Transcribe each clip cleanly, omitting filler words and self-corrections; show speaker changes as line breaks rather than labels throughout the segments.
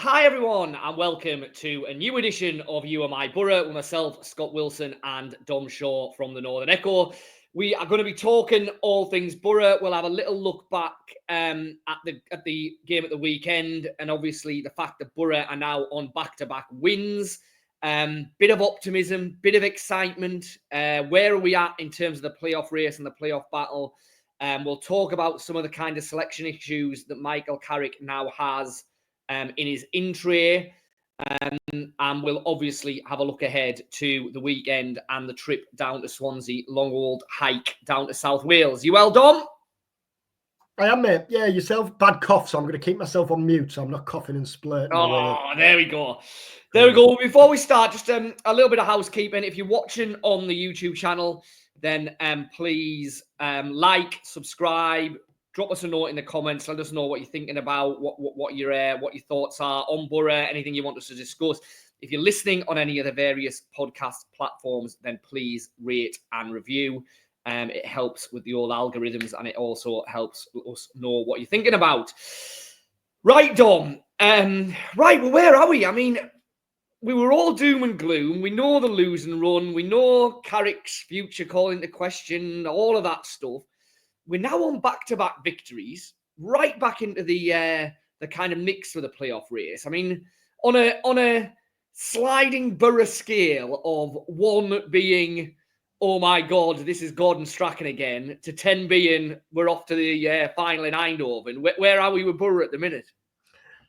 Hi everyone and welcome to a new edition of You Are My Boro with myself, Scott Wilson and Dom Shaw from the Northern Echo. We are going to be talking all things Boro. We'll have a little look back at the game at the weekend and obviously the fact that Boro are now on back-to-back wins. Bit of optimism, bit of excitement. Where are we at in terms of the playoff race and the playoff battle? We'll talk about some of the kind of selection issues that Michael Carrick now has in his in-tray. And we'll obviously have a look ahead to the weekend and the trip down to Swansea, long old hike down to South Wales. You well, Dom?
I am, mate. Yeah, yourself? Bad cough, so I'm going to keep myself on mute so I'm not coughing and splurting.
There we go. There we go. Before we start, just a little bit of housekeeping. If you're watching on the YouTube channel, then please like, subscribe, drop us a note in the comments. Let us know what you're thinking about, what your thoughts are on Boro, anything you want us to discuss. If you're listening on any of the various podcast platforms, then please rate and review. It helps with the old algorithms, and it also helps us know what you're thinking about. Right, Dom. Right, well, where are we? I mean, we were all doom and gloom. We know the losing run. We know Carrick's future call into question, all of that stuff. We're now on back-to-back victories, right back into the kind of mix for the playoff race. I mean, on a sliding Boro scale of 1 being, oh my God, this is Gordon Strachan again, to 10 being, we're off to the final in Eindhoven. Where are we with Boro at the minute?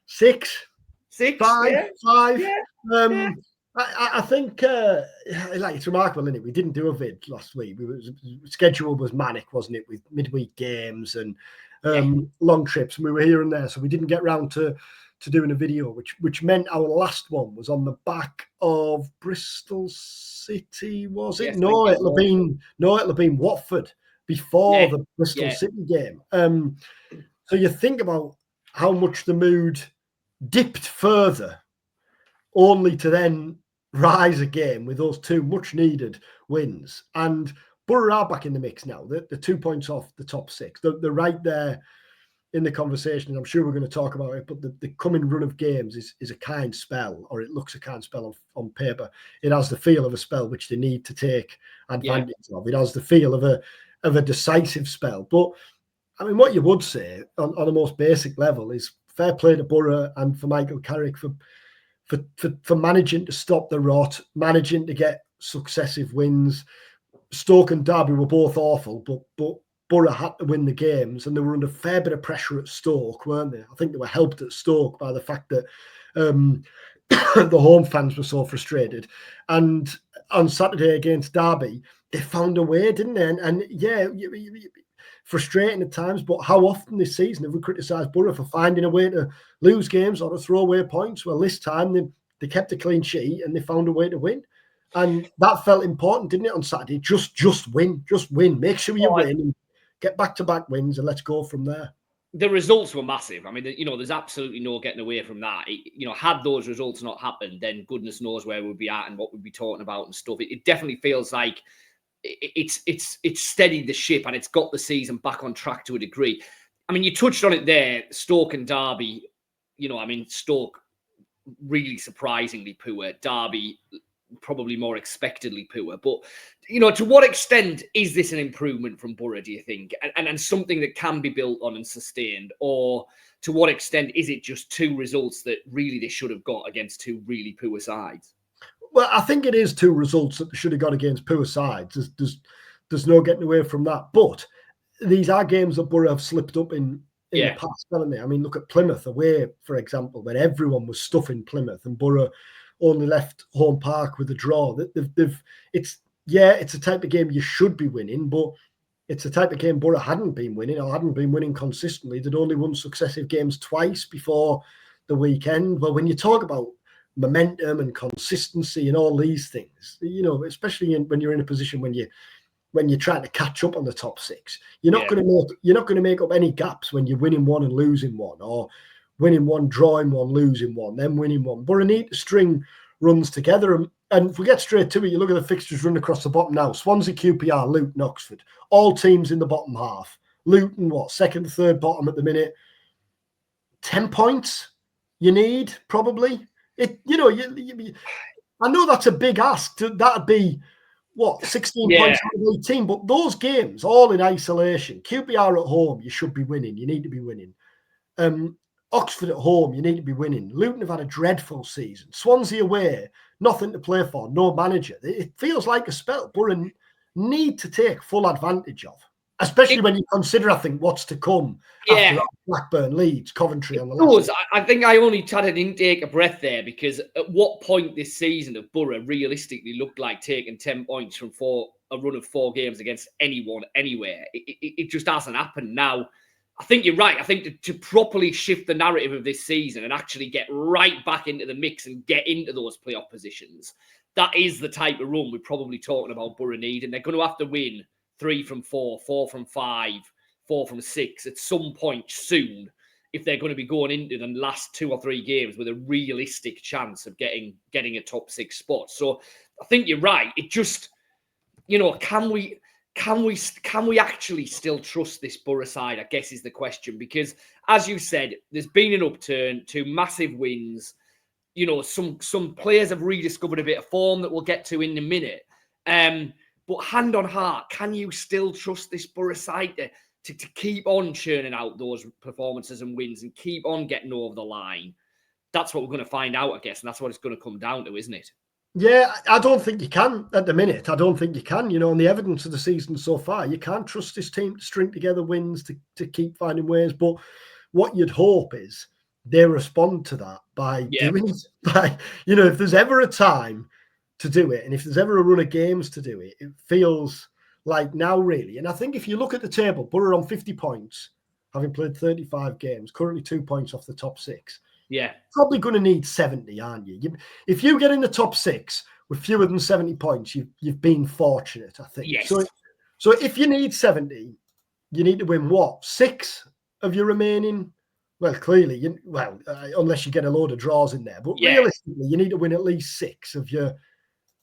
6.
5.
Yeah. I think it's remarkable, isn't it? We didn't do a vid last week. Schedule was manic, wasn't it, with midweek games and long trips, and we were here and there, so we didn't get round to doing a video, which meant our last one was on the back of Bristol City, was it?
Yes,
no, it'll have been Watford before the Bristol City game. So you think about how much the mood dipped further, only to then rise again with those two much needed wins. And Boro are back in the mix now. They're 2 points off the top 6. They're right there in the conversation. I'm sure we're going to talk about it, but the coming run of games is a kind spell, or it looks a kind spell on paper. It has the feel of a spell which they need to take advantage of. It has the feel of a decisive spell. But I mean, what you would say on a most basic level is fair play to Boro and for Michael Carrick for managing to stop the rot, managing to get successive wins. Stoke and Derby were both awful, but Boro had to win the games, and they were under a fair bit of pressure at Stoke, weren't they? I think they were helped at Stoke by the fact that the home fans were so frustrated. And on Saturday against Derby, they found a way, didn't they? And frustrating at times, but how often this season have we criticised Boro for finding a way to lose games or to throw away points? Well, this time they kept a clean sheet and they found a way to win. And that felt important, didn't it, on Saturday? Just win. Make sure you win and get back-to-back wins, and let's go from there.
The results were massive. I mean, there's absolutely no getting away from that. Had those results not happened, then goodness knows where we'd be at and what we'd be talking about and stuff. It definitely feels like it's steadied the ship and it's got the season back on track to a degree. I mean, you touched on it there, Stoke and Derby. Stoke really surprisingly poor. Derby probably more expectedly poor. But, to what extent is this an improvement from Boro, do you think? And something that can be built on and sustained? Or to what extent is it just two results that really they should have got against two really poor sides?
Well, I think it is two results that they should have got against poor sides. There's no getting away from that. But these are games that Boro have slipped up in the past, haven't they? I mean, look at Plymouth away, for example, when everyone was stuffing Plymouth and Boro only left home park with a draw. It's a type of game you should be winning, but it's a type of game Boro hadn't been winning or hadn't been winning consistently. They'd only won successive games twice before the weekend. Well, when you talk about momentum and consistency and all these things, especially when you're in a position when you're trying to catch up on the top 6, you're not going to make up any gaps when you're winning one and losing one, or winning one, drawing one, losing one, then winning one. But I need to string runs together. And if we get straight to it, you look at the fixtures running across the bottom now. Swansea, QPR, Luton, Oxford. All teams in the bottom half. Luton, second, third bottom at the minute. 10 points? you need probably. I know that's a big ask. That'd be what 16 points out of 18, but those games all in isolation. QPR at home, you should be winning. You need to be winning. Oxford at home, you need to be winning. Luton have had a dreadful season. Swansea away, nothing to play for, no manager. It feels like a spell Boro need to take full advantage of, especially when you consider, I think, what's to come after that. Blackburn, Leeds, Coventry on the last.
I think I only had an intake of breath there because at what point this season of Boro realistically looked like taking 10 points from a run of 4 games against anyone, anywhere? It just hasn't happened now. I think you're right. I think to properly shift the narrative of this season and actually get right back into the mix and get into those playoff positions, that is the type of run we're probably talking about Boro need. And they're going to have to win 3 from 4, 4 from 5, 4 from 6 at some point soon if they're going to be going into the last 2 or 3 games with a realistic chance of getting a top 6 spot. So I think you're right. It just, can we actually still trust this Boro side, I guess, is the question. Because, as you said, there's been an upturn, 2 massive wins. Some players have rediscovered a bit of form that we'll get to in a minute. But hand on heart, can you still trust this Boro side to keep on churning out those performances and wins and keep on getting over the line? That's what we're going to find out, I guess. And that's what it's going to come down to, isn't it?
Yeah, I don't think you can at the minute. I don't think you can. On the evidence of the season so far, you can't trust this team to string together wins, to keep finding ways. But what you'd hope is they respond to that by doing it. If there's ever a time to do it, and if there's ever a run of games to do it, it feels like now, really. And I think if you look at the table, Boro on 50 points, having played 35 games, currently 2 points off the top 6.
Yeah.
Probably going to need 70, aren't you? If you get in the top 6 with fewer than 70 points, you've been fortunate, I think.
Yes.
So if you need 70, you need to win what? 6 of your remaining. Well, clearly, unless you get a load of draws in there, but realistically, you need to win at least 6 of your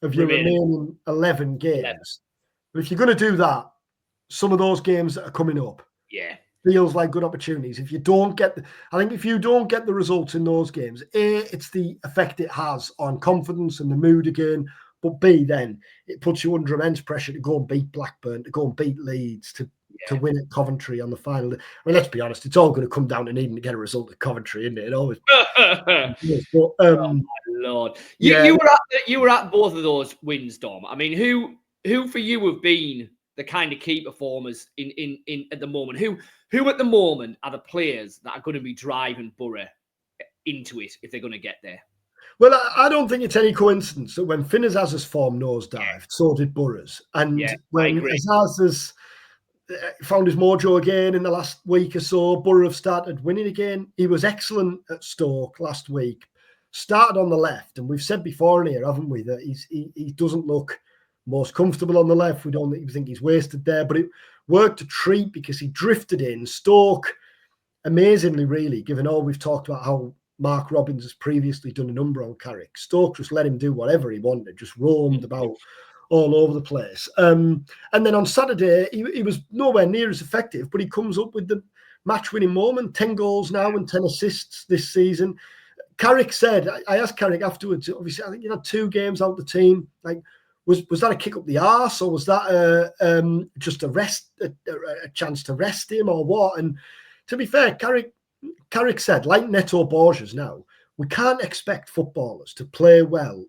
remaining 11 games. But if you're going to do that, some of those games that are coming up, feels like good opportunities. If you don't get the results in those games, A, it's the effect it has on confidence and the mood again. But B, then it puts you under immense pressure to go and beat Blackburn, to go and beat Leeds, to win at Coventry on the final. I mean, let's be honest, it's all going to come down to needing to get a result at Coventry, isn't it? It always.
But, oh my Lord, you were at both of those wins, Dom. I mean, who for you have been the kind of key performers in at the moment? Who at the moment are the players that are going to be driving Boro into it if they're going to get there?
Well, I don't think it's any coincidence that when Azaz's form nosedived, so did Boro's. And when Azaz has found his mojo again in the last week or so, Boro have started winning again. He was excellent at Stoke last week. Started on the left, and we've said before in here, haven't we, that he doesn't look most comfortable on the left. We think he's wasted there, but it worked a treat because he drifted in. Stoke, amazingly, really, given all we've talked about how Mark Robbins has previously done a number on Carrick. Stoke just let him do whatever he wanted, just roamed about all over the place. And then on Saturday, he was nowhere near as effective, but he comes up with the match-winning moment, 10 goals now and 10 assists this season. Carrick said, I asked Carrick afterwards, obviously, I think he had 2 games out the team, like, Was that a kick up the arse, or was that just a chance to rest him, or what? And to be fair, Carrick said, like Neto Borges now, we can't expect footballers to play well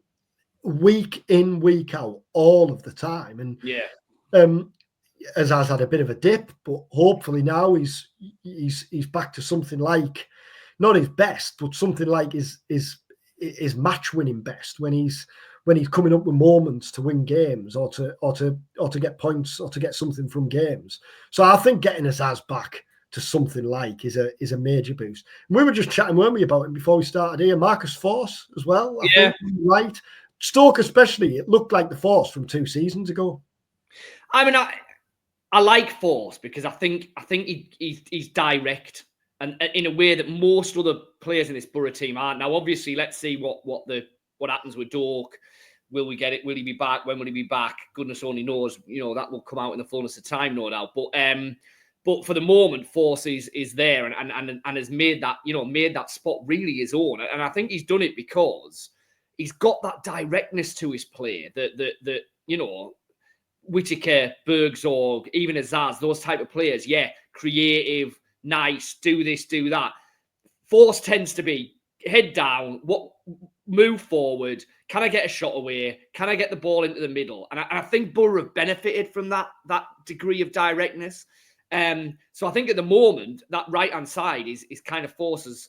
week in, week out, all of the time. And Azaz had a bit of a dip, but hopefully now he's back to something like, not his best, but something like his match winning best when he's coming up with moments to win games or to get points or to get something from games. So I think getting Azaz back to something like is a major boost. And we were just chatting, weren't we, about it before we started here? Marcus Force as well. I think, right. Stoke especially, it looked like the Force from 2 seasons ago.
I mean, I like Force because I think he's direct and in a way that most other players in this Boro team aren't. Now, obviously, let's see what happens with Dork. Will we get it? Will he be back? When will he be back? Goodness only knows. That will come out in the fullness of time, no doubt. But But for the moment, Force is there and has made that, made that spot really his own. And I think he's done it because he's got that directness to his play that Whittaker, Bergzorg, even Azaz, those type of players, creative, nice, do this, do that. Force tends to be head down, move forward. Can I get a shot away? Can I get the ball into the middle? And I think Boro have benefited from that degree of directness. So I think at the moment, that right-hand side is kind of Force's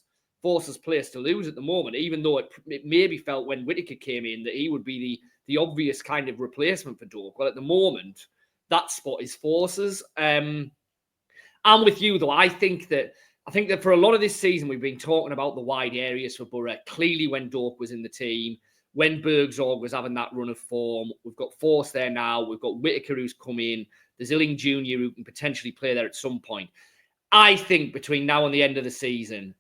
place to lose at the moment, even though it maybe felt when Whittaker came in that he would be the obvious kind of replacement for Doak. Well, at the moment, that spot is Force's. I'm with you, though. I think that for a lot of this season, we've been talking about the wide areas for Boro. Clearly, when Doak was in the team, when Bergzorg was having that run of form, we've got Force there now. We've got Whittaker who's come in. There's Illing Jr. who can potentially play there at some point. I think between now and the end of the season,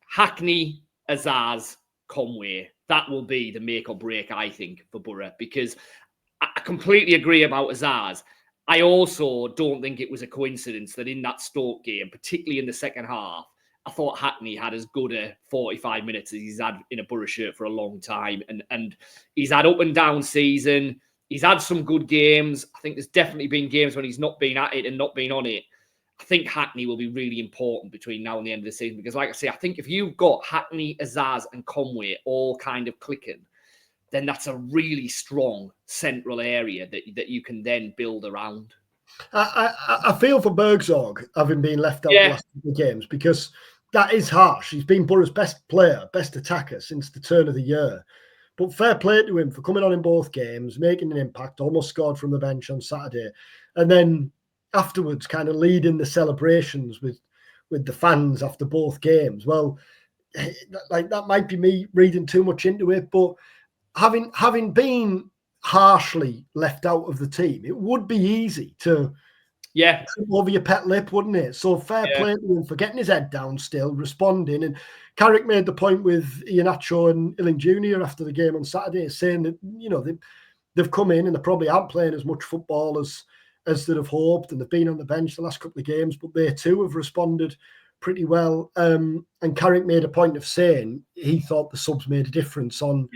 Hackney, Azaz, Conway, that will be the make or break, I think, for Boro, because I completely agree about Azaz. I also don't think it was a coincidence that in that Stoke game, particularly in the second half, I thought Hackney had as good a 45 minutes as he's had in a Boro shirt for a long time. And he's had up and down season. He's had some good games. I think there's definitely been games when he's not been at it and not been on it. I think Hackney will be really important between now and the end of the season because, like I say, I think if you've got Hackney, Azaz and Conway all kind of clicking, then that's a really strong central area that you can then build around.
I feel for Bergzorg having been left out the last couple of games because that is harsh. He's been Boro's best player, best attacker since the turn of the year. But fair play to him for coming on in both games, making an impact, almost scored from the bench on Saturday. And then afterwards kind of leading the celebrations with the fans after both games. Well, like that might be me reading too much into it, but having been harshly left out of the team, it would be easy to trip over your pet lip, wouldn't it? So fair play to him for getting his head down still, responding. And Carrick made the point with Iheanacho and Illing Jr. after the game on Saturday, saying that, they've come in and they probably aren't playing as much football as they'd have hoped, and they've been on the bench the last couple of games, but they too have responded pretty well. And Carrick made a point of saying he thought the subs made a difference on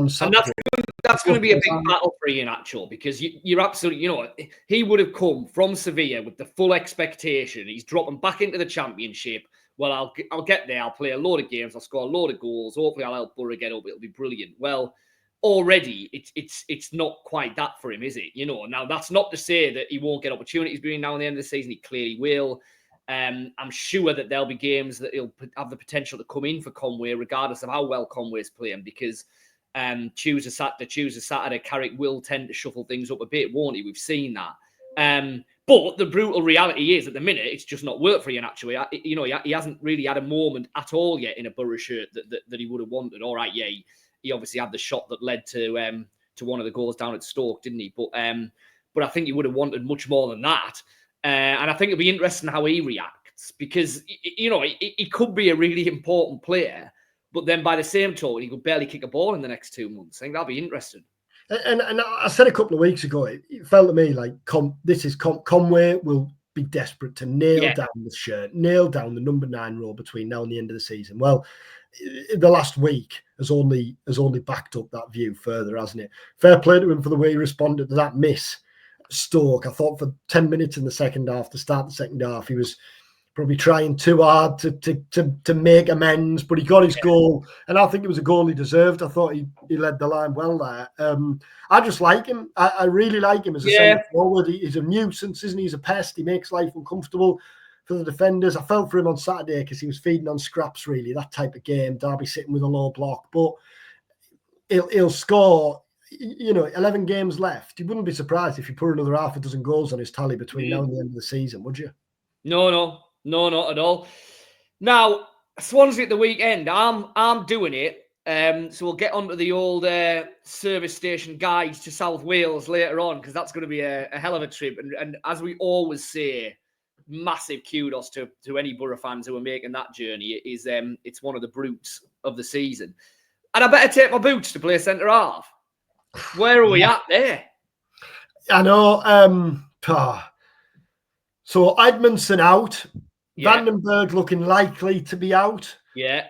Saturday.
And that's going to be a big battle for Iheanacho because you're absolutely, he would have come from Sevilla with the full expectation. He's dropping back into the Championship. Well, I'll get there. I'll play a load of games. I'll score a load of goals. Hopefully, I'll help Boro get up. It'll be brilliant. Well, already it's not quite that for him, is it? Now that's not to say that he won't get opportunities between now and the end of the season. He clearly will. I'm sure that there'll be games that he'll have the potential to come in for Conway, regardless of how well Conway's playing, because Tuesday, Saturday, Carrick will tend to shuffle things up a bit, won't he? We've seen that. But the brutal reality is, at the minute, it's just not worked for Iheanacho. He hasn't really had a moment at all yet in a Boro shirt that he would have wanted. All right, he obviously had the shot that led to one of the goals down at Stoke, didn't he? But I think he would have wanted much more than that. And I think it'll be interesting how he reacts because, he could be a really important player, but then by the same token, he could barely kick a ball in the next 2 months. I think that'll be interesting.
And I said a couple of weeks ago, it felt to me like Conway will be desperate to nail down the shirt, nail down the number 9 role between now and the end of the season. Well, the last week has only backed up that view further, hasn't it? Fair play to him for the way he responded to that miss. Stoke, I thought for 10 minutes in the second half, to start the second half, he was probably trying too hard to make amends, but he got his goal, and I think it was a goal he deserved. I thought he led the line well there. I just like him. I really like him as a centre forward. He's a nuisance, isn't he? He's a pest. He makes life uncomfortable for the defenders. I felt for him on Saturday because he was feeding on scraps, really, that type of game. Derby sitting with a low block, but he'll score. 11 games left. You wouldn't be surprised if you put another half a dozen goals on his tally between now and the end of the season, would you?
No, not at all. Now, Swansea at the weekend. I'm doing it. So we'll get onto the old service station guides to South Wales later on, because that's going to be a hell of a trip. And as we always say, massive kudos to any Boro fans who are making that journey. It's one of the brutes of the season. And I better take my boots to play centre half. Where are we at there?
I know. So Edmondson out.
Yeah.
Vandenberg looking likely to be out.
Yeah.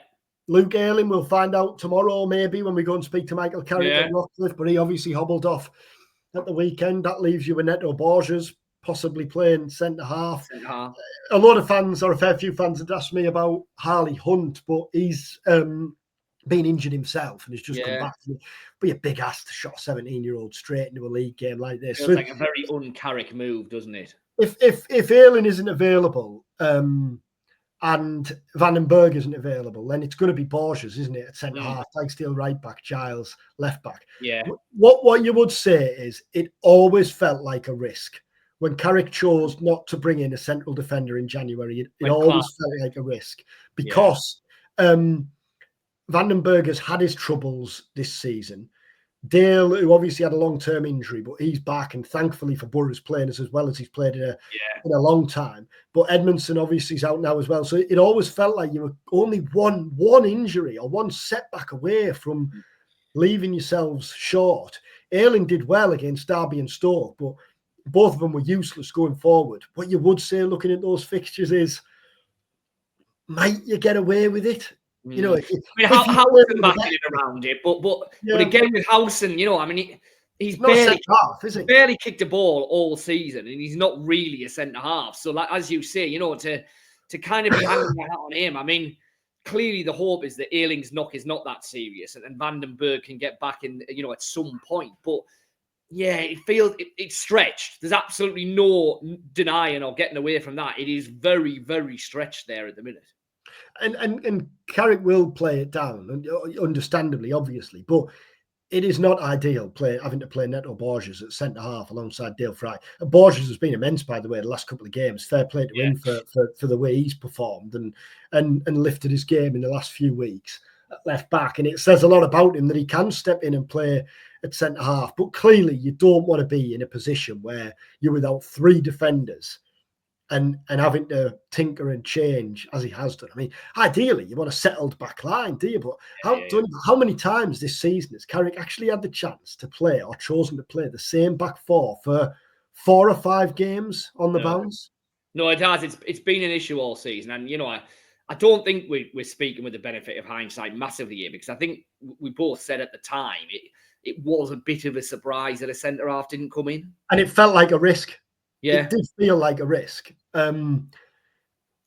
Luke Ayling, we'll find out tomorrow, maybe, when we go and speak to Michael Carrick at Rockcliffe, but he obviously hobbled off at the weekend. That leaves you with Neto Borges possibly playing centre-half. A lot of fans, or a fair few fans, had asked me about Harley Hunt, but he's been injured himself and has just come back. It'd be a big ass to shot a 17-year-old straight into a league game like this.
Feels like a very un-Carrick move, doesn't it?
If Ayling isn't available and Vandenberg isn't available, then it's going to be Borges, isn't it, at centre-half, Steel right back, Giles left back.
Yeah.
What you would say is it always felt like a risk. When Carrick chose not to bring in a central defender in January, it always felt like a risk because Vandenberg has had his troubles this season. Dale, who obviously had a long-term injury, but he's back, and thankfully for Boro's playing as well as he's played in a long time. But Edmondson obviously is out now as well. So it always felt like you were only one injury or one setback away from leaving yourselves short. Ayling did well against Derby and Stoke, but both of them were useless going forward. What you would say looking at those fixtures is, might you get away with it? You know,
Howson backing it around it, but again with Howson, you know, I mean, he's barely kicked a ball all season, and he's not really a centre half. So, like as you say, you know, to kind of be hanging that on him, I mean, clearly the hope is that Ayling's knock is not that serious, and Vandenberg can get back in, you know, at some point. But yeah, it feels it's stretched. There's absolutely no denying or getting away from that. It is very, very stretched there at the minute.
And Carrick will play it down, understandably, obviously, but it is not ideal having to play Neto Borges at centre half alongside Dale Fry. Borges has been immense, by the way, the last couple of games. Fair play to him for the way he's performed and lifted his game in the last few weeks at left back. And it says a lot about him that he can step in and play at centre half. But clearly, you don't want to be in a position where you're without three defenders and having to tinker and change as he has done. I mean, ideally, you want a settled back line, do you? But how many times this season has Carrick actually had the chance to play or chosen to play the same back four for 4 or 5 games on the bounce?
No, it has. It's been an issue all season. And, you know, I don't think we're speaking with the benefit of hindsight massively here, because I think we both said at the time it was a bit of a surprise that a centre-half didn't come in.
And it felt like a risk.
Yeah.
It did feel like a risk. You've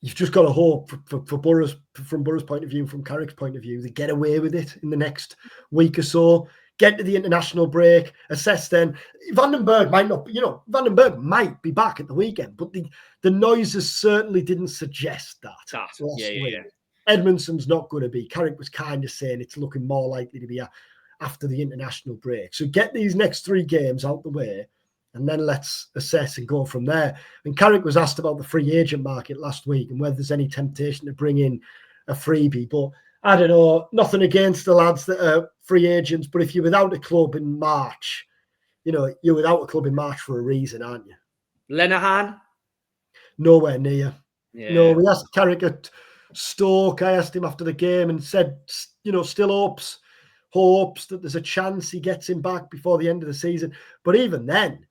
just got to hope from Boro's point of view, from Carrick's point of view, they get away with it in the next week or so, get to the international break, assess then. Vandenberg might not, you know, Vandenberg might be back at the weekend, but the noises certainly didn't suggest that. Edmondson's not going to be. Carrick was kind of saying it's looking more likely to be after the international break. So get these next 3 games out the way, and then let's assess and go from there. And Carrick was asked about the free agent market last week and whether there's any temptation to bring in a freebie. But I don't know, nothing against the lads that are free agents. But if you're without a club in March, you know, you're without a club in March for a reason, aren't you?
Lenihan?
Nowhere near.
Yeah.
No, we asked Carrick at Stoke. I asked him after the game and said, you know, still hopes that there's a chance he gets him back before the end of the season. But even then,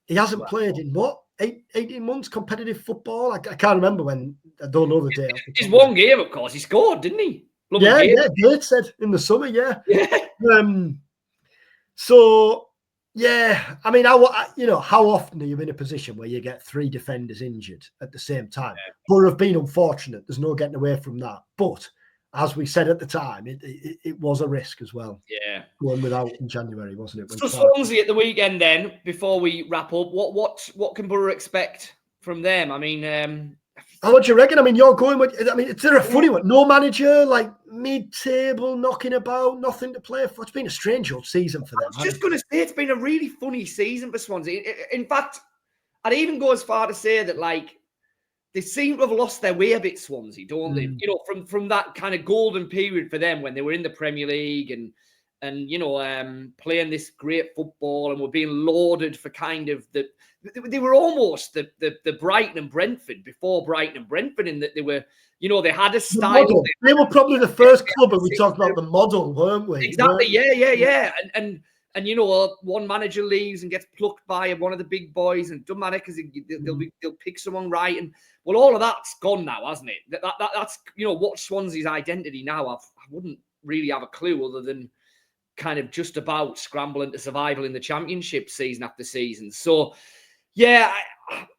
he hasn't played in 18 months competitive football. I can't remember when. I don't know the day.
His one game, of course, he scored, didn't he?
Dave said in the summer, So, yeah, I mean, how often are you in a position where you get 3 defenders injured at the same time? Boro have been unfortunate. There's no getting away from that. But as we said at the time, it was a risk as well.
Yeah.
Going without in January, wasn't it?
So Swansea at the weekend then, before we wrap up, what can Boro expect from them? I mean...
what do you reckon? I mean, you're going with... I mean, it's a funny one. No manager, like mid-table, knocking about, nothing to play for. It's been a strange old season for them.
I was just going to say, it's been a really funny season for Swansea. In fact, I'd even go as far to say that, like, they seem to have lost their way a bit, Swansea, don't they? You know, from that kind of golden period for them when they were in the Premier League and you know, playing this great football and were being lauded for kind of they were almost the Brighton and Brentford before Brighton and Brentford, in that they were, you know, they had a style.
They were probably the first club, and we talked about the model, weren't we?
Exactly, yeah. And and one manager leaves and gets plucked by one of the big boys, and it doesn't matter because they'll pick someone right, and well, all of that's gone now, hasn't it? That's what's Swansea's identity now. I wouldn't really have a clue other than kind of just about scrambling to survival in the Championship season after season. So, yeah,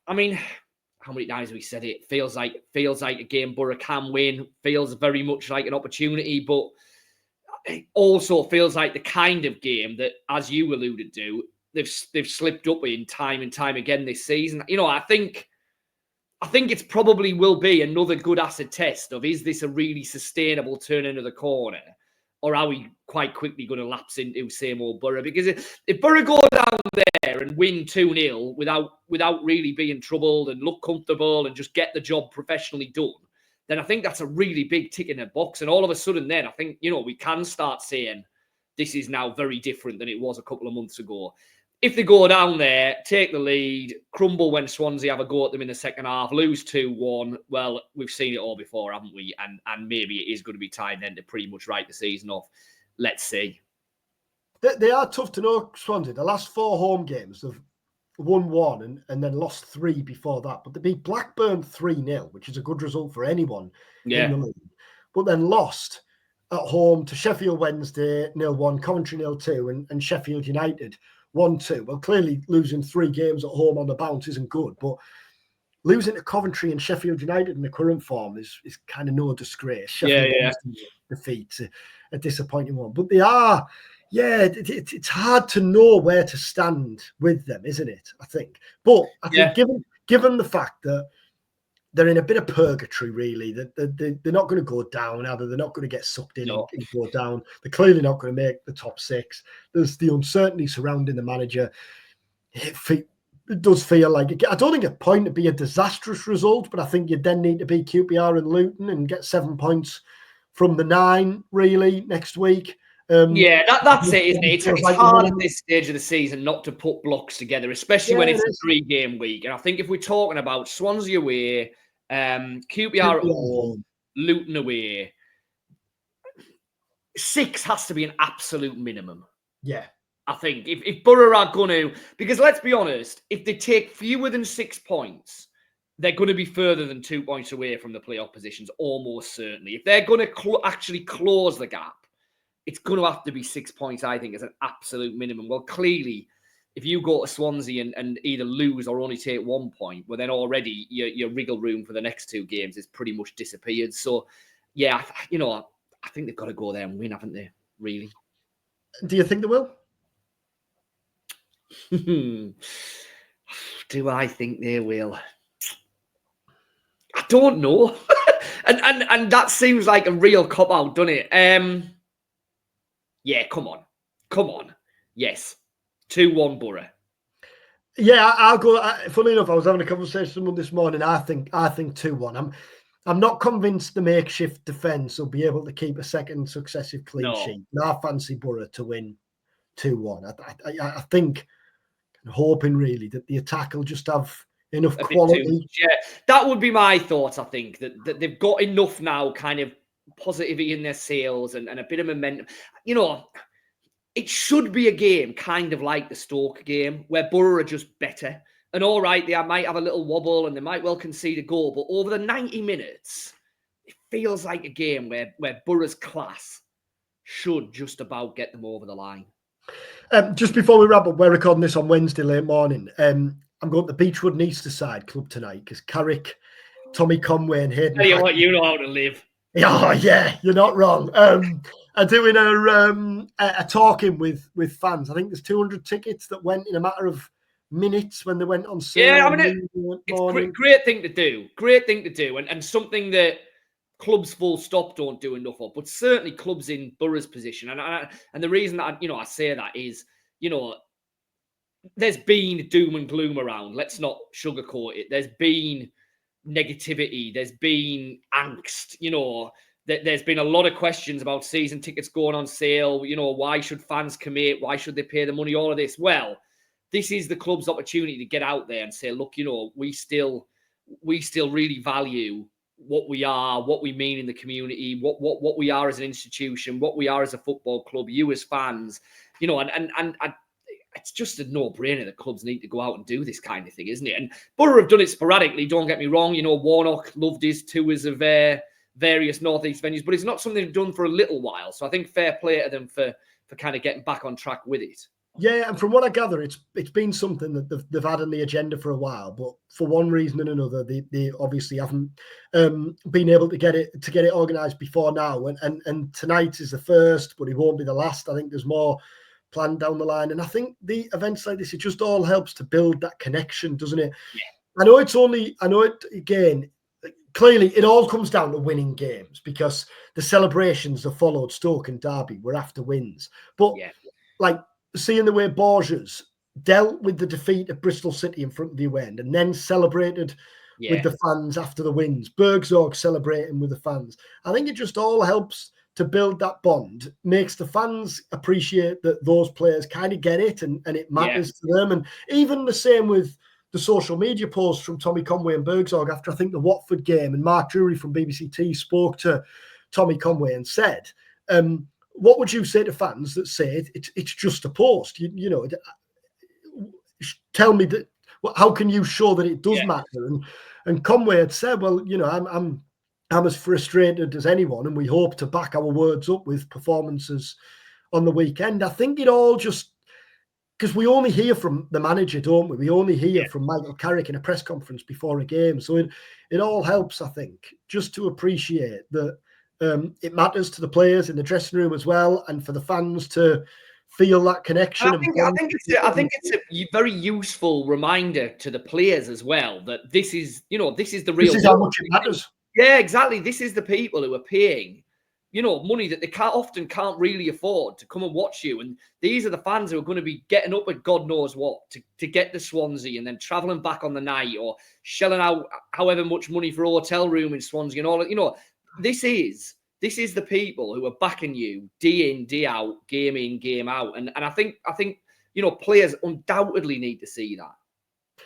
I mean, how many times have we said it? Feels like a game Boro can win. Feels very much like an opportunity, but it also feels like the kind of game that, as you alluded to, they've slipped up in time and time again this season. I think it probably will be another good acid test of, is this a really sustainable turn into the corner, or are we quite quickly going to lapse into same old Boro? Because if Boro go down there and win 2-0 without really being troubled and look comfortable and just get the job professionally done, then I think that's a really big tick in the box. And all of a sudden then I think, we can start saying this is now very different than it was a couple of months ago. If they go down there, take the lead, crumble when Swansea have a go at them in the second half, lose 2-1, well, we've seen it all before, haven't we? And maybe it is going to be time then to pretty much write the season off. Let's see.
They are tough to know, Swansea. The last 4 home games have won 1 and then lost 3 before that. But they beat Blackburn 3-0, which is a good result for anyone in the league. But then lost at home to Sheffield Wednesday 0-1, Coventry 0-2, and Sheffield United 1-2. Well, clearly losing 3 games at home on the bounce isn't good, but losing to Coventry and Sheffield United in the current form is kind of no disgrace. Sheffield Wednesday defeat, a disappointing one. But they are, it's hard to know where to stand with them, isn't it? I think. But I think given the fact that they're in a bit of purgatory, really, that they're not going to go down, either they're not going to get sucked in and go down. They're clearly not going to make the top 6. There's the uncertainty surrounding the manager. It does feel like, I don't think a point to be a disastrous result, but I think you then need to beat QPR and Luton and get 7 points from the 9, really, next week.
That's it, isn't it? It's hard at this stage of the season not to put blocks together, especially when it's a 3-game week. And I think if we're talking about Swansea away, QPR at home, Luton away, 6 has to be an absolute minimum.
Yeah.
I think if Boro are going to, because let's be honest, if they take fewer than 6 points, they're going to be further than 2 points away from the playoff positions, almost certainly. If they're going to actually close the gap, it's going to have to be 6 points, I think, as an absolute minimum. Well, clearly, if you go to Swansea and either lose or only take 1 point, well, then already your wriggle room for the next 2 games is pretty much disappeared. So, I think they've got to go there and win, haven't they, really?
Do you think they will?
Do I think they will? I don't know. and that seems like a real cop-out, doesn't it? Come on. Yes. 2-1 Boro.
Yeah, I'll go. Funny enough, I was having a conversation with someone this morning. I think 2-1. I'm not convinced the makeshift defence will be able to keep a second successive clean sheet. And I fancy Boro to win 2-1. I think, hoping really that the attack will just have enough quality.
That would be my thoughts. I think that they've got enough now, kind of positivity in their sails and a bit of momentum. It should be a game kind of like the Stoke game where Boro are just better. And all right, they might have a little wobble and they might well concede a goal, but over the 90 minutes, it feels like a game where Boro's class should just about get them over the line.
Just before we wrap up, we're recording this on Wednesday late morning. I'm going to the Beechwood and Easterside club tonight because Carrick, Tommy Conway and Hayden...
Tell you what, you know how to live.
Oh, yeah, you're not wrong. Are doing a talking with fans. I think there's 200 tickets that went in a matter of minutes when they went on sale.
Yeah, I mean, it's a great thing to do. Great thing to do. And something that clubs full stop don't do enough of, but certainly clubs in Boro's position. And the reason that, I say that is, there's been doom and gloom around. Let's not sugarcoat it. There's been negativity. There's been angst. There's been a lot of questions about season tickets going on sale. Why should fans commit? Why should they pay the money? All of this. Well, this is the club's opportunity to get out there and say, look, we still really value what we are, what we mean in the community, what we are as an institution, what we are as a football club, you as fans, you know, and it's just a no-brainer that clubs need to go out and do this kind of thing, isn't it? And Boro have done it sporadically, don't get me wrong. You know, Warnock loved his tours of various Northeast venues, but it's not something they've done for a little while. So I think fair play to them for kind of getting back on track with it.
Yeah, and from what I gather, it's been something that they've had on the agenda for a while, but for one reason and another, they obviously haven't been able to get it organised before now. And tonight is the first, but it won't be the last. I think there's more planned down the line, and I think the events like this, it just all helps to build that connection, doesn't it? Yeah. I know it again. Clearly, it all comes down to winning games because the celebrations that followed Stoke and Derby were after wins, but like. Seeing the way Borges dealt with the defeat at Bristol City in front of the away end and then celebrated with the fans after the wins, Bergzorg celebrating with the fans. I think it just all helps to build that bond, makes the fans appreciate that those players kind of get it and it matters to them. And even the same with the social media posts from Tommy Conway and Bergzorg after, I think, the Watford game. And Mark Drury from BBC spoke to Tommy Conway and said, what would you say to fans that say it's just a post? You know, tell me that. How can you show that it does matter? And Conway had said, well, you know, I'm as frustrated as anyone, and we hope to back our words up with performances on the weekend. I think it all just because we only hear from the manager, don't we? We only hear from Michael Carrick in a press conference before a game, so it all helps, I think, just to appreciate that. It matters to the players in the dressing room as well, and for the fans to feel that connection.
I think it's a very useful reminder to the players as well that this is the real.
This is how much it matters.
Yeah, exactly. This is the people who are paying, money that they often can't really afford to come and watch you, and these are the fans who are going to be getting up at God knows what to get to Swansea and then travelling back on the night or shelling out however much money for a hotel room in Swansea and all that. This is the people who are backing you day in, day out, game in, game out. And I think players undoubtedly need to see that.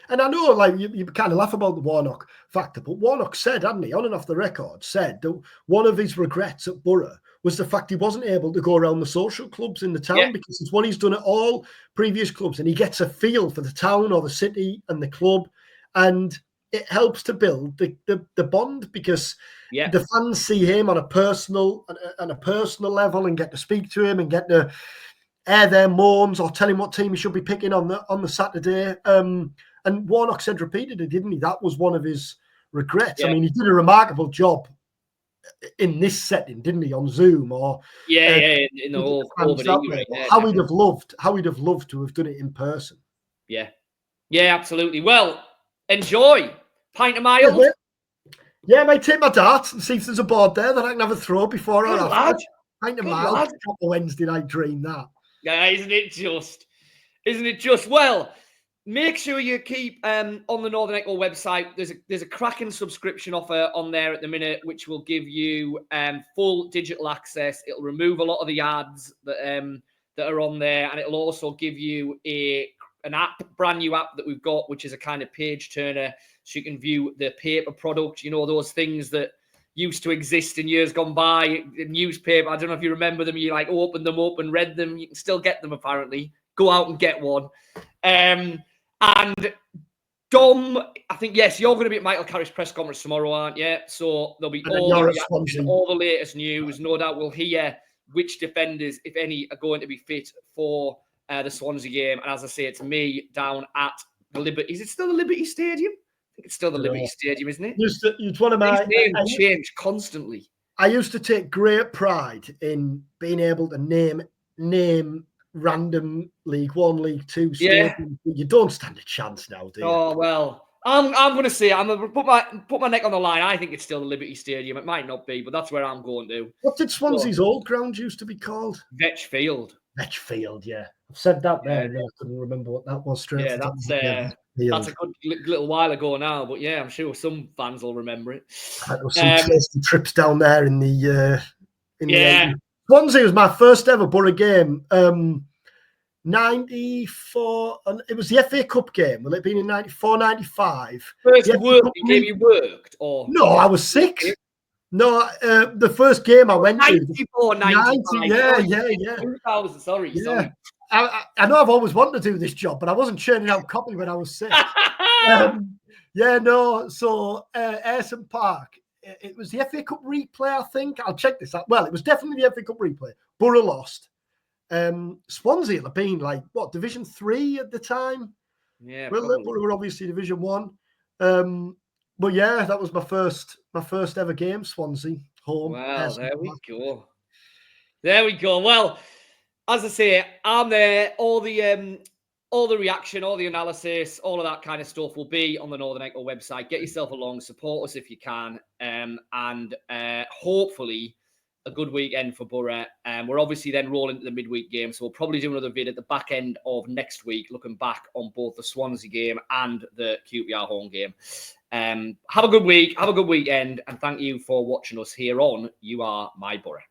And I know, like, you kind of laugh about the Warnock factor, but Warnock said, hadn't he, on and off the record, said that one of his regrets at Boro was the fact he wasn't able to go around the social clubs in the town because it's what he's done at all previous clubs, and he gets a feel for the town or the city and the club, and it helps to build the bond because the fans see him on a personal level and get to speak to him and get to air their moans or tell him what team he should be picking on the Saturday. And Warnock said repeatedly, didn't he? That was one of his regrets. Yeah. I mean, he did a remarkable job in this setting, didn't he, on Zoom or
in the whole
how he'd have loved to have done it in person.
Yeah, absolutely. Well, enjoy. Pint of mild.
Yeah, I might take my darts and see if there's a board there that I can have a throw before or after. Pint of mild. Proper Wednesday night dream, that.
Yeah, isn't it just? Well, make sure you keep on the Northern Echo website. There's a cracking subscription offer on there at the minute, which will give you full digital access. It'll remove a lot of the ads that are on there, and it'll also give you an app, brand new app that we've got, which is a kind of page turner, so you can view the paper product. Those things that used to exist in years gone by, newspaper. I don't know if you remember them. You opened them up and read them. You can still get them apparently. Go out and get one. And Dom, I think, yes, you're going to be at Michael Carrick's press conference tomorrow, aren't you? So there'll be all the latest news. No doubt we'll hear which defenders, if any, are going to be fit for the Swansea game. And as I say, it's me down at the Liberty. Is it still the Liberty Stadium? I think it's still the Liberty Stadium, isn't it?
It's one of my
names change constantly.
I used to take great pride in being able to name random League One, League Two stadiums. You don't stand a chance now, do you?
Oh well, I'm going to say I'm going to put my neck on the line. I think it's still the Liberty Stadium. It might not be, but that's where I'm going to.
What did Swansea's old ground used to be called?
Vetch Field.
Vetch Field, yeah. I've said that there, and I couldn't remember what that was straight.
Yeah, that's a good little while ago now, but yeah, I'm sure some fans will remember it.
There was some tasty trips down there in the 80s. Swansea was my first ever Boro game. 94, and it was the FA Cup game. Will it have been in 94, 95?
First game you worked, or
no? I was 6. No, the first game I went
94,
to.
95.
90, yeah.
2000, sorry.
I know I've always wanted to do this job, but I wasn't churning out copy when I was 6. So Ayresome Park, it was the FA Cup replay, I think. I'll check this out. Well, it was definitely the FA Cup replay. Boro lost. Swansea had been like, what, Division 3 at the time?
Yeah,
well, Boro were obviously Division 1. But yeah, that was my first ever game, Swansea home.
Well, there we go. There we go. Well, as I say, I'm there. All the reaction, all the analysis, all of that kind of stuff will be on the Northern Echo website. Get yourself along, support us if you can, and hopefully a good weekend for Boro. We're obviously then rolling to the midweek game, so we'll probably do another vid at the back end of next week, looking back on both the Swansea game and the QPR home game. Have a good week, have a good weekend, and thank you for watching us here on You Are My Boro.